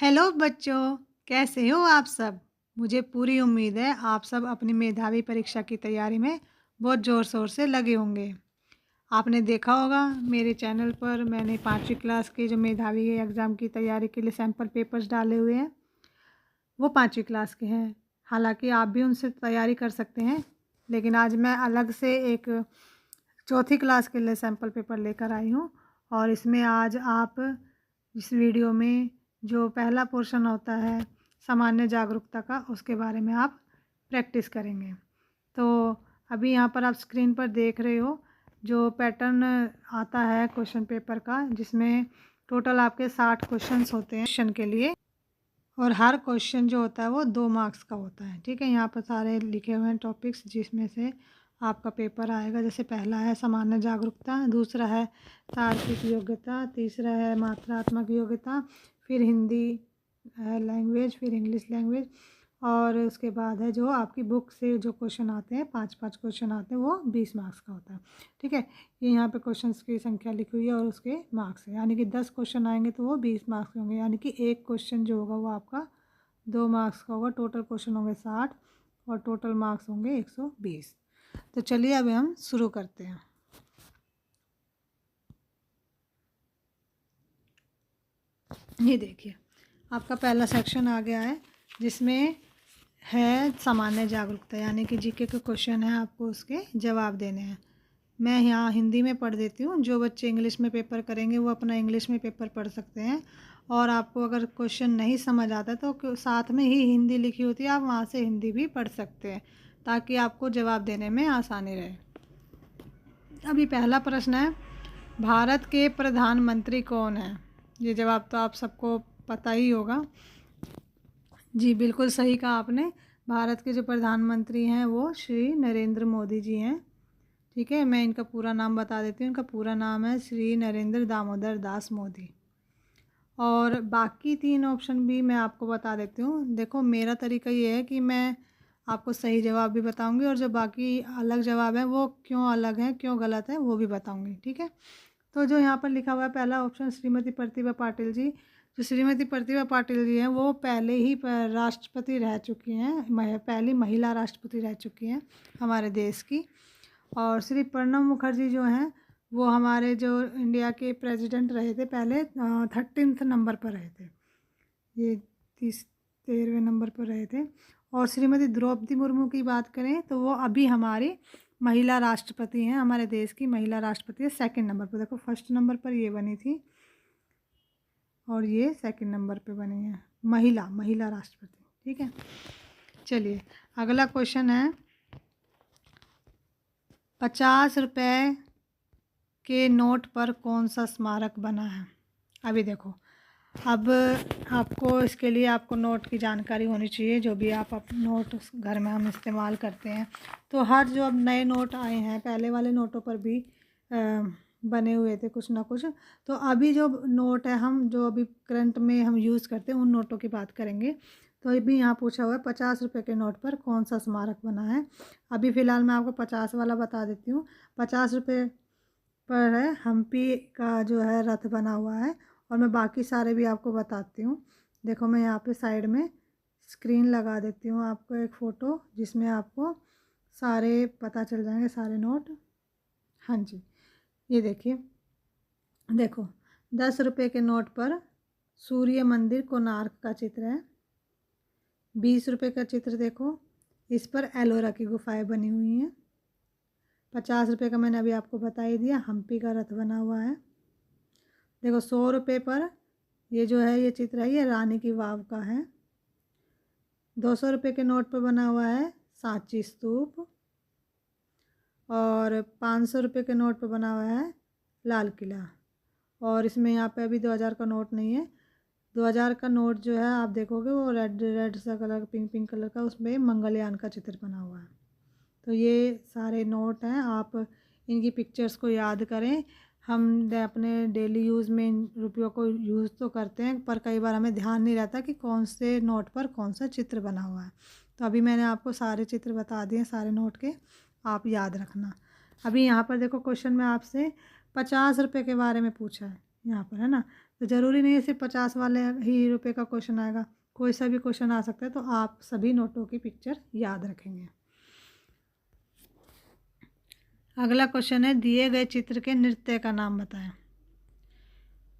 Hello बच्चों, कैसे हो आप सब? मुझे पूरी उम्मीद है आप सब अपनी मेधावी परीक्षा की तैयारी में बहुत ज़ोर शोर से लगे होंगे। आपने देखा होगा मेरे चैनल पर मैंने 5वीं क्लास के जो मेधावी एग्ज़ाम की तैयारी के लिए सैम्पल पेपर्स डाले हुए हैं, वो 5वीं क्लास के हैं। हालांकि आप भी उनसे तैयारी कर सकते हैं, लेकिन आज मैं अलग से एक 4थी क्लास के लिए सैम्पल पेपर लेकर आई हूँ। और इसमें आज आप इस वीडियो में जो पहला पोर्शन होता है सामान्य जागरूकता का, उसके बारे में आप प्रैक्टिस करेंगे। तो अभी यहाँ पर आप स्क्रीन पर देख रहे हो जो पैटर्न आता है क्वेश्चन पेपर का, जिसमें टोटल आपके 60 क्वेश्चंस होते हैं क्वेश्चन के लिए, और हर क्वेश्चन जो होता है वो 2 मार्क्स का होता है। ठीक है, यहाँ पर सारे लिखे हुए हैं टॉपिक्स जिसमें से आपका पेपर आएगा। जैसे पहला है सामान्य जागरूकता, दूसरा है तार्किक योग्यता, तीसरा है मात्रात्मक योग्यता, फिर हिंदी लैंग्वेज, फिर इंग्लिश लैंग्वेज, और उसके बाद है जो आपकी बुक से जो क्वेश्चन आते हैं 5-5 क्वेश्चन आते हैं, वो 20 मार्क्स का होता है। ठीक है, ये यहाँ पे क्वेश्चंस की संख्या लिखी हुई है और उसके मार्क्स है, यानी कि 10 क्वेश्चन आएंगे तो वो 20 मार्क्स के होंगे, यानी कि एक क्वेश्चन जो होगा वो आपका 2 मार्क्स का होगा। टोटल क्वेश्चन होंगे 60 और टोटल मार्क्स होंगे 120। तो चलिए अभी हम शुरू करते हैं। ये देखिए आपका पहला सेक्शन आ गया है जिसमें है सामान्य जागरूकता, यानी कि जीके के क्वेश्चन है, आपको उसके जवाब देने हैं। मैं यहाँ हिंदी में पढ़ देती हूँ, जो बच्चे इंग्लिश में पेपर करेंगे वो अपना इंग्लिश में पेपर पढ़ सकते हैं, और आपको अगर क्वेश्चन नहीं समझ आता तो साथ में ही हिंदी लिखी होती है, आप वहाँ से हिंदी भी पढ़ सकते हैं ताकि आपको जवाब देने में आसानी रहे। अभी पहला प्रश्न है, भारत के प्रधानमंत्री कौन है? ये जवाब तो आप सबको पता ही होगा। जी बिल्कुल सही कहा आपने, भारत के जो प्रधानमंत्री हैं वो श्री नरेंद्र मोदी जी हैं। ठीक है, मैं इनका पूरा नाम बता देती हूँ। इनका पूरा नाम है श्री नरेंद्र दामोदर दास मोदी। और बाकी 3 ऑप्शन भी मैं आपको बता देती हूँ। देखो मेरा तरीका ये है कि मैं आपको सही जवाब भी बताऊंगी और जो बाकी अलग जवाब है वो क्यों अलग है, क्यों गलत है, वो भी बताऊंगी। ठीक है, तो जो यहाँ पर लिखा हुआ है पहला ऑप्शन श्रीमती प्रतिभा पाटिल जी, जो श्रीमती प्रतिभा पाटिल जी हैं वो पहले ही राष्ट्रपति रह चुकी हैं, पहली महिला राष्ट्रपति रह चुकी हैं हमारे देश की। और श्री प्रणब मुखर्जी जो हैं वो हमारे जो इंडिया के प्रेसिडेंट रहे थे पहले, 13th नंबर पर रहे थे, ये 13वें नंबर पर रहे थे। और श्रीमती द्रौपदी मुर्मू की बात करें तो वो अभी हमारी महिला राष्ट्रपति हैं, हमारे देश की महिला राष्ट्रपति है 2nd नंबर पर। देखो 1st नंबर पर ये बनी थी और ये 2nd नंबर पे बनी है, महिला राष्ट्रपति। ठीक है, चलिए अगला क्वेश्चन है, 50 रुपये के नोट पर कौन सा स्मारक बना है? अभी देखो, अब आपको इसके लिए आपको नोट की जानकारी होनी चाहिए, जो भी आप नोट घर में हम इस्तेमाल करते हैं। तो हर जो अब नए नोट आए हैं, पहले वाले नोटों पर भी बने हुए थे कुछ ना कुछ, तो अभी जो नोट है हम जो अभी करंट में हम यूज़ करते हैं उन नोटों की बात करेंगे। तो अभी यहाँ पूछा हुआ है 50 रुपये के नोट पर कौन सा स्मारक बना है। अभी फ़िलहाल मैं आपको 50 वाला बता देती हूँ। 50 रुपये पर है हम्पी का जो है रथ बना हुआ है, और मैं बाकी सारे भी आपको बताती हूँ। देखो मैं यहाँ पे साइड में स्क्रीन लगा देती हूँ आपको एक फ़ोटो, जिसमें आपको सारे पता चल जाएंगे, सारे नोट। हाँ जी, ये देखिए, देखो 10 रुपये के नोट पर सूर्य मंदिर कोणार्क का चित्र है। 20 रुपये का चित्र देखो, इस पर एलोरा की गुफाएं बनी हुई हैं। 50 रुपये का मैंने अभी आपको बता ही दिया, हम्पी का रथ बना हुआ है। देखो 100 रुपये पर ये जो है ये चित्र है, ये रानी की वाव का है। 200 रुपये के नोट पर बना हुआ है सांची स्तूप, और 500 रुपये के नोट पर बना हुआ है लाल किला। और इसमें यहाँ पे अभी 2000 का नोट नहीं है। 2000 का नोट जो है आप देखोगे वो रेड रेड सा कलर, पिंक पिंक कलर का, उसमें मंगलयान का चित्र बना हुआ है। तो ये सारे नोट हैं, आप इनकी पिक्चर्स को याद करें। हम अपने डेली यूज़ में इन रुपयों को यूज़ तो करते हैं, पर कई बार हमें ध्यान नहीं रहता कि कौन से नोट पर कौन सा चित्र बना हुआ है। तो अभी मैंने आपको सारे चित्र बता दिए सारे नोट के, आप याद रखना। अभी यहाँ पर देखो क्वेश्चन में आपसे 50 रुपये के बारे में पूछा है यहाँ पर, है ना। तो ज़रूरी नहीं है सिर्फ 50 वाले ही रुपए का क्वेश्चन आएगा, कोई सा भी क्वेश्चन आ सकता है। तो आप सभी नोटों की पिक्चर याद रखेंगे। अगला क्वेश्चन है, दिए गए चित्र के नृत्य का नाम बताएं।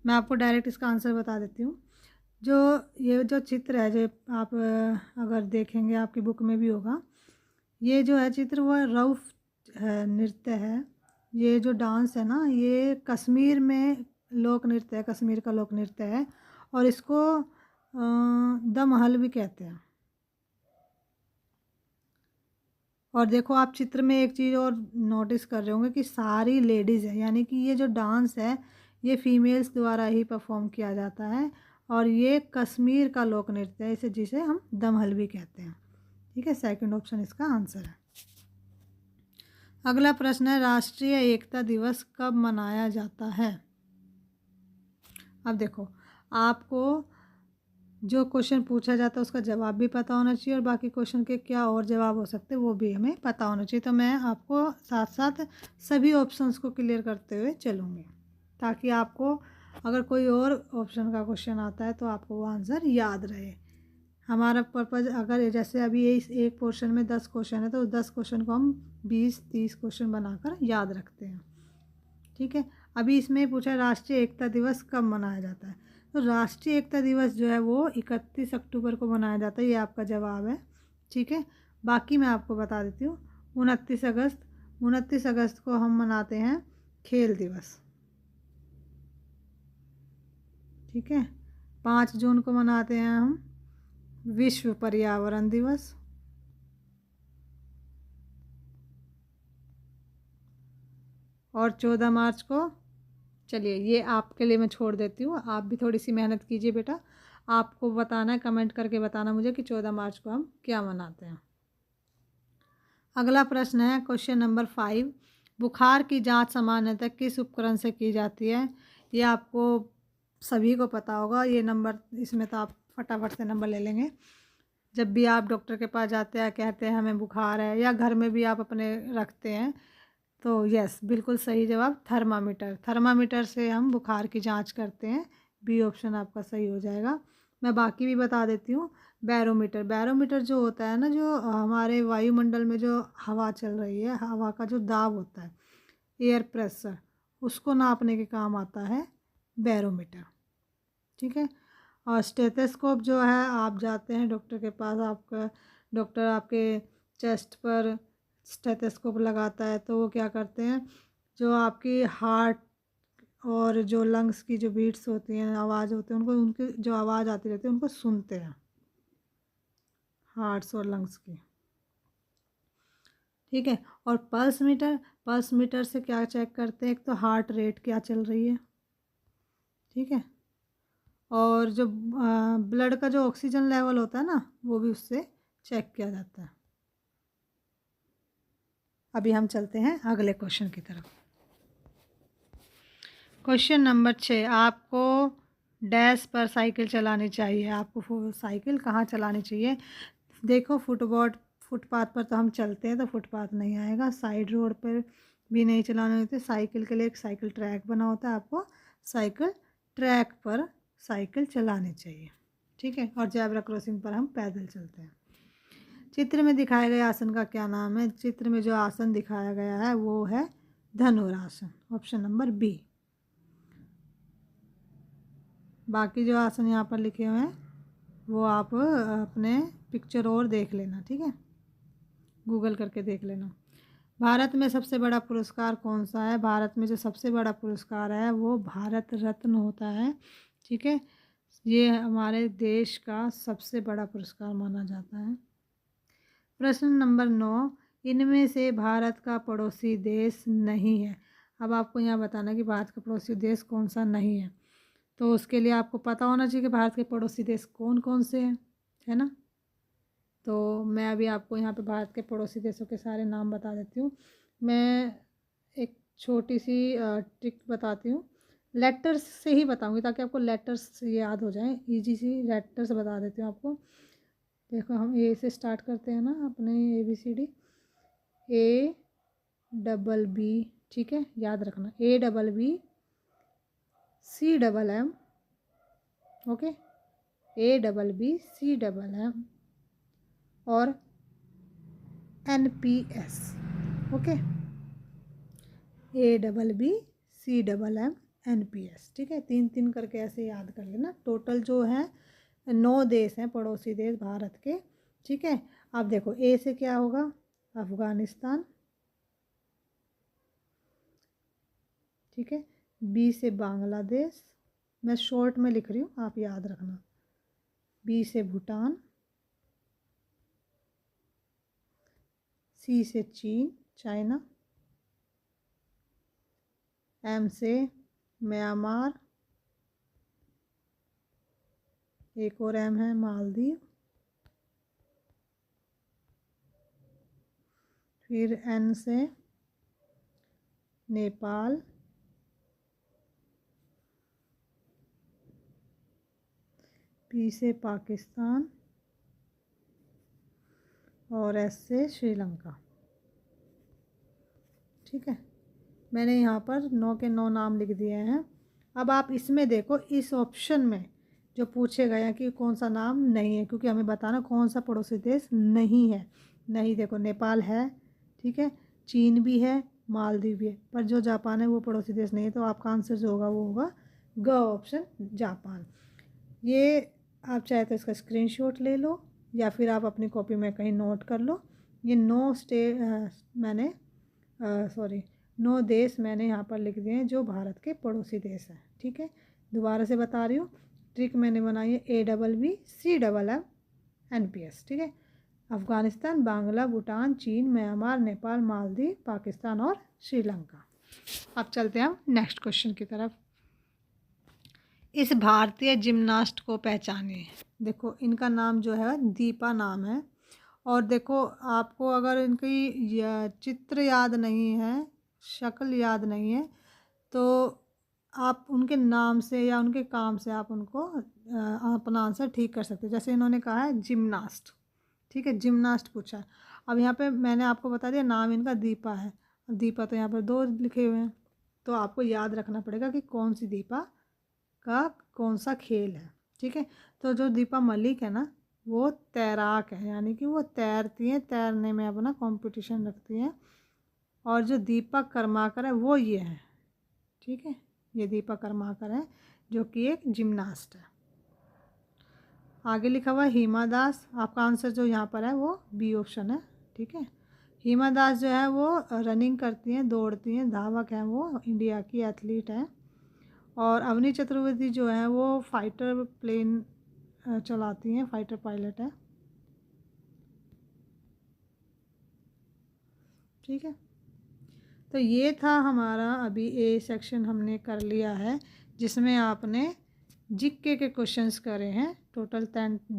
मैं आपको डायरेक्ट इसका आंसर बता देती हूँ। ये जो चित्र है, जो आप अगर देखेंगे आपकी बुक में भी होगा, ये जो है चित्र वो रऊफ है, नृत्य है। ये जो डांस है ना, ये कश्मीर में लोक नृत्य है, कश्मीर का लोक नृत्य है, और इसको दमहल भी कहते हैं। और देखो आप चित्र में एक चीज़ और नोटिस कर रहे होंगे कि सारी लेडीज़ है, यानी कि ये जो डांस है ये फीमेल्स द्वारा ही परफॉर्म किया जाता है, और ये कश्मीर का लोक नृत्य है, इसे जिसे हम दमहल भी कहते हैं। ठीक है, सेकंड ऑप्शन इसका आंसर है। अगला प्रश्न है, राष्ट्रीय एकता दिवस कब मनाया जाता है। अब देखो, आपको जो क्वेश्चन पूछा जाता है उसका जवाब भी पता होना चाहिए, और बाकी क्वेश्चन के क्या और जवाब हो सकते हैं वो भी हमें पता होना चाहिए। तो मैं आपको साथ साथ सभी ऑप्शंस को क्लियर करते हुए चलूँगी, ताकि आपको अगर कोई और ऑप्शन का क्वेश्चन आता है तो आपको वो आंसर याद रहे। हमारा पर्पज़, अगर जैसे अभी ये एक पोर्शन में 10 क्वेश्चन है तो 10 क्वेश्चन को हम 20-30 क्वेश्चन बनाकर याद रखते हैं। ठीक है, अभी इसमें पूछा राष्ट्रीय एकता दिवस कब मनाया जाता है। तो राष्ट्रीय एकता दिवस जो है वो 31 अक्टूबर को मनाया जाता है, ये आपका जवाब है। ठीक है, बाकी मैं आपको बता देती हूँ। 29 अगस्त को हम मनाते हैं खेल दिवस। ठीक है, 5 जून को मनाते हैं हम विश्व पर्यावरण दिवस। और 14 मार्च को, चलिए ये आपके लिए मैं छोड़ देती हूँ, आप भी थोड़ी सी मेहनत कीजिए बेटा। आपको बताना है, कमेंट करके बताना मुझे कि 14 मार्च को हम क्या मनाते हैं। अगला प्रश्न है क्वेश्चन नंबर 5, बुखार की जांच सामान्यतः किस उपकरण से की जाती है। ये आपको सभी को पता होगा, ये नंबर इसमें तो आप फटाफट से नंबर ले लेंगे। जब भी आप डॉक्टर के पास जाते हैं, कहते हैं हमें बुखार है, या घर में भी आप अपने रखते हैं, तो यस बिल्कुल सही जवाब थर्मामीटर। थर्मामीटर से हम बुखार की जांच करते हैं, बी ऑप्शन आपका सही हो जाएगा। मैं बाकी भी बता देती हूँ। बैरोमीटर, बैरोमीटर जो होता है ना, जो हमारे वायुमंडल में जो हवा चल रही है, हवा का जो दाब होता है, एयर प्रेशर, उसको नापने के काम आता है बैरोमीटर। ठीक है, और स्टेथोस्कोप जो है, आप जाते हैं डॉक्टर के पास, आपका डॉक्टर आपके चेस्ट पर स्टेथोस्कोप लगाता है, तो वो क्या करते हैं, जो आपकी हार्ट और जो लंग्स की जो बीट्स होती हैं, आवाज़ होती है, उनको, उनकी जो आवाज़ आती रहती है उनको सुनते हैं, हार्ट्स और लंग्स की। ठीक है, और पल्स मीटर, पल्स मीटर से क्या चेक करते हैं, एक तो हार्ट रेट क्या चल रही है। ठीक है, और जो ब्लड का जो ऑक्सीजन लेवल होता है ना, वो भी उससे चेक किया जाता है। अभी हम चलते हैं अगले क्वेश्चन की तरफ। क्वेश्चन नंबर 6, आपको डैश पर साइकिल चलानी चाहिए। आपको साइकिल कहाँ चलानी चाहिए। देखो, फुटपाथ पर तो हम चलते हैं तो फुटपाथ नहीं आएगा, साइड रोड पर भी नहीं चलाने होते। साइकिल के लिए एक साइकिल ट्रैक बना होता है, आपको साइकिल ट्रैक पर साइकिल चलानी चाहिए। ठीक है, और ज़ेब्रा क्रॉसिंग पर हम पैदल चलते हैं। चित्र में दिखाए गए आसन का क्या नाम है। चित्र में जो आसन दिखाया गया है वो है धनुरासन, ऑप्शन नंबर बी। बाकी जो आसन यहाँ पर लिखे हुए हैं वो आप अपने पिक्चर और देख लेना। ठीक है, गूगल करके देख लेना। भारत में सबसे बड़ा पुरस्कार कौन सा है। भारत में जो सबसे बड़ा पुरस्कार है वो भारत रत्न होता है। ठीक है, ये हमारे देश का सबसे बड़ा पुरस्कार माना जाता है। प्रश्न नंबर 9, इनमें से भारत का पड़ोसी देश नहीं है। अब आपको यहाँ बताना कि भारत का पड़ोसी देश कौन सा नहीं है। तो उसके लिए आपको पता होना चाहिए कि भारत के पड़ोसी देश कौन कौन से हैं, है ना। तो मैं अभी आपको यहाँ पे भारत के पड़ोसी देशों के सारे नाम बता देती हूँ। मैं एक छोटी सी ट्रिक बताती हूँ, लेटर्स से ही बताऊँगी ताकि आपको लेटर्स याद हो जाएं। इजी सी लेटर्स बता देती हूँ आपको। देखो, हम ए से स्टार्ट करते हैं ना अपने ABCD, ABB। ठीक है, याद रखना, ABB, CMM, ओके, ABBCMM और NPS। Okay, ABBCMM NPS। ठीक है, 3 करके ऐसे याद कर लेना। टोटल जो है 9 देश हैं, पड़ोसी देश भारत के। ठीक है, अब देखो ए से क्या होगा, अफ़गानिस्तान। ठीक है, बी से बांग्लादेश, मैं शॉर्ट में लिख रही हूँ, आप याद रखना। बी से भूटान, सी से चीन चाइना, एम से म्यांमार, एक और एम है मालदीव, फिर एन से नेपाल, पी से पाकिस्तान और एस से श्रीलंका। ठीक है, मैंने यहाँ पर 9 के 9 नाम लिख दिए हैं। अब आप इसमें देखो, इस ऑप्शन में जो पूछे गए हैं कि कौन सा नाम नहीं है, क्योंकि हमें बताना कौन सा पड़ोसी देश नहीं है। नहीं, देखो नेपाल है, ठीक है, चीन भी है, मालदीव भी है, पर जो जापान है वो पड़ोसी देश नहीं है। तो आपका आंसर जो होगा वो होगा ग ऑप्शन, जापान। ये आप चाहे तो इसका स्क्रीनशॉट ले लो या फिर आप अपनी कॉपी में कहीं नोट कर लो। ये 9 देश मैंने यहाँ पर लिख दिए हैं जो भारत के पड़ोसी देश हैं। ठीक है, दोबारा से बता रही हूँ, ट्रिक मैंने बनाई है ABBCMM NPS। ठीक है, अफ़गानिस्तान, बांग्ला, भूटान, चीन, म्यांमार, नेपाल, मालदीव, पाकिस्तान और श्रीलंका। अब चलते हैं हम नेक्स्ट क्वेश्चन की तरफ। इस भारतीय जिम्नास्ट को पहचानिए। देखो, इनका नाम जो है दीपा नाम है। और देखो, आपको अगर इनकी चित्र याद नहीं है, शक्ल याद नहीं है, तो आप उनके नाम से या उनके काम से आप उनको अपना आंसर ठीक कर सकते हो। जैसे इन्होंने कहा है जिम्नास्ट, ठीक है, जिम्नास्ट पूछा है। अब यहाँ पे मैंने आपको बता दिया नाम इनका दीपा है। अब दीपा तो यहाँ पर 2 लिखे हुए हैं, तो आपको याद रखना पड़ेगा कि कौन सी दीपा का कौन सा खेल है। ठीक है, तो जो दीपा मलिक है ना, वो तैराक है, यानी कि वो तैरती हैं, तैरने में अपना कंपटीशन रखती हैं। और जो दीपक कर्माकर है वो ये है। ठीक है, ये दीपक कर्माकर है जो कि एक जिम्नास्ट है। आगे लिखा हुआ है हिमा दास। आपका आंसर जो यहाँ पर है वो बी ऑप्शन है। ठीक है, हिमा दास जो है वो रनिंग करती हैं, दौड़ती हैं, धावक हैं, वो इंडिया की एथलीट हैं। और अवनी चतुर्वेदी जो है वो फाइटर प्लेन चलाती हैं, फाइटर पायलट है। ठीक है, तो ये था हमारा अभी ए सेक्शन हमने कर लिया है, जिसमें आपने जीके के क्वेश्चंस करे हैं। टोटल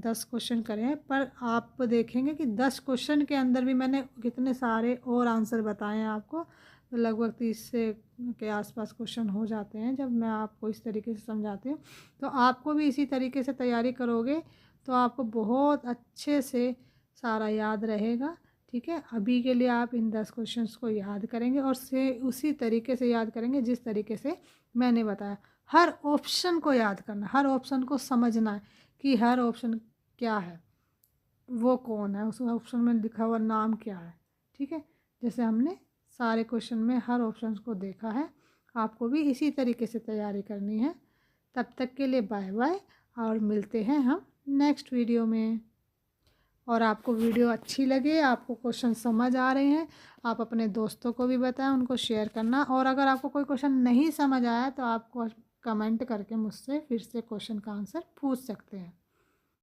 10 क्वेश्चन करे हैं, पर आप देखेंगे कि 10 क्वेश्चन के अंदर भी मैंने कितने सारे और आंसर बताए हैं आपको। तो लगभग 30 से के आसपास क्वेश्चन हो जाते हैं जब मैं आपको इस तरीके से समझाती हूँ। तो आपको भी इसी तरीके से तैयारी करोगे तो आपको बहुत अच्छे से सारा याद रहेगा। ठीक है, अभी के लिए आप इन 10 क्वेश्चंस को याद करेंगे और उसी तरीके से याद करेंगे जिस तरीके से मैंने बताया। हर ऑप्शन को याद करना, हर ऑप्शन को समझना है कि हर ऑप्शन क्या है, वो कौन है, उस ऑप्शन में लिखा हुआ नाम क्या है। ठीक है, जैसे हमने सारे क्वेश्चन में हर ऑप्शन को देखा है, आपको भी इसी तरीके से तैयारी करनी है। तब तक के लिए बाय बाय, और मिलते हैं हम नेक्स्ट वीडियो में। और आपको वीडियो अच्छी लगे, आपको क्वेश्चन समझ आ रहे हैं, आप अपने दोस्तों को भी बताएं, उनको शेयर करना। और अगर आपको कोई क्वेश्चन नहीं समझ आया तो आपको कमेंट करके मुझसे फिर से क्वेश्चन का आंसर पूछ सकते हैं।